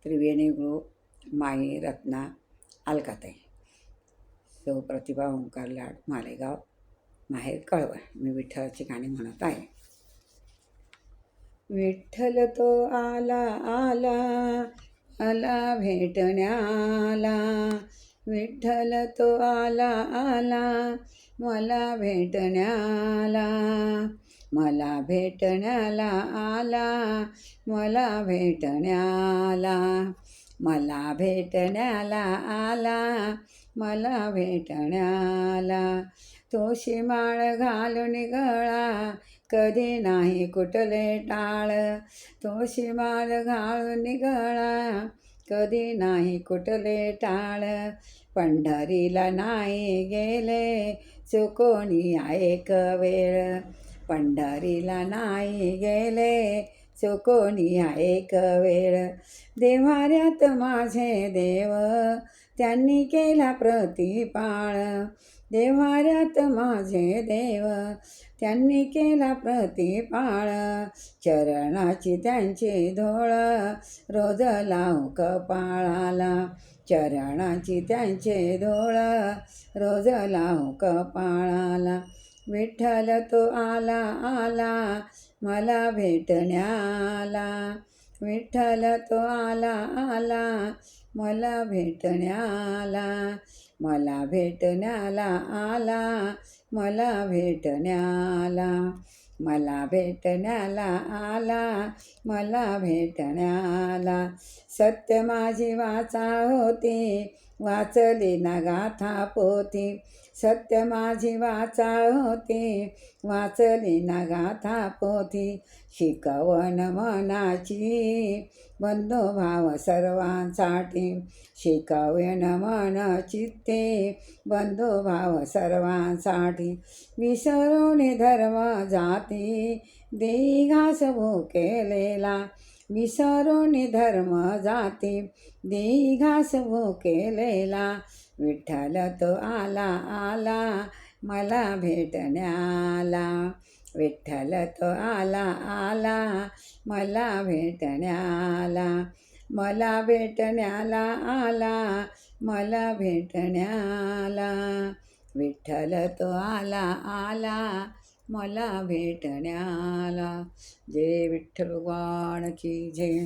त्रिवेणी group माई रत्ना अलकाताई सौ प्रतिभा ओंकार लाड मालेगाव माहेर कळवण. मी विठ्ठलाची गाणी म्हणत आहे. विठ्ठल तो आला आला मला भेटण्याला, विठ्ठल तो आला आला मला भेटण्याला, मला भेटण्याला आला, मला भेटण्याला, मला भेटण्याला आला, मला भेटण्याला. तोशी माळ घालून गळा कधी नाही कुठले टाळ, तोशी माळ घालून गळा कधी नाही कुठले टाळ. पंढरीला नाही गेले चुकोनी एक वेळ, पंढरीला नाही गेले चुकोनी एक वेळ. देव्हाऱ्यात माझे देव त्यांनी केला प्रतिपाळ, देव्हाऱ्यात माझे देव त्यांनी केला प्रतिपाळ. चरणाची त्यांची धूळ रोज लावू कपाळाला, चरणाची त्यांचे धूळ रोज लावू कपाळाला. विठ्ठल तो आला आला मला भेटण्याला, विठ्ठल तो आला आला मला भेटण्याला, मला भेटण्याला आला, मला भेटण्याला, मला भेटण्याला आला, मला भेटण्याला. सत्य माझी वाचा होती वाचली ना गाथा पोथी, सत्य माझी वाचा होती वाचली ना गाथा पोथी. शिकवण मनाची बंधुभाव सर्वांसाठी, शिकवण मन चित्ते बंधुभाव सर्वांसाठी. विसरून धर्म जाती देई घास भुकेलेला, विसरून धर्म जाती देई घास भुकेलेला. विठ्ठल तो आला आला मला भेटण्याला, विठ्ठल तो आला आला मला भेटण्याला, मला भेटण्याला आला, मला भेटण्याला. विठ्ठल तो आला आला मला भेटण्याला. जय विठ्ठल भगवान की जय.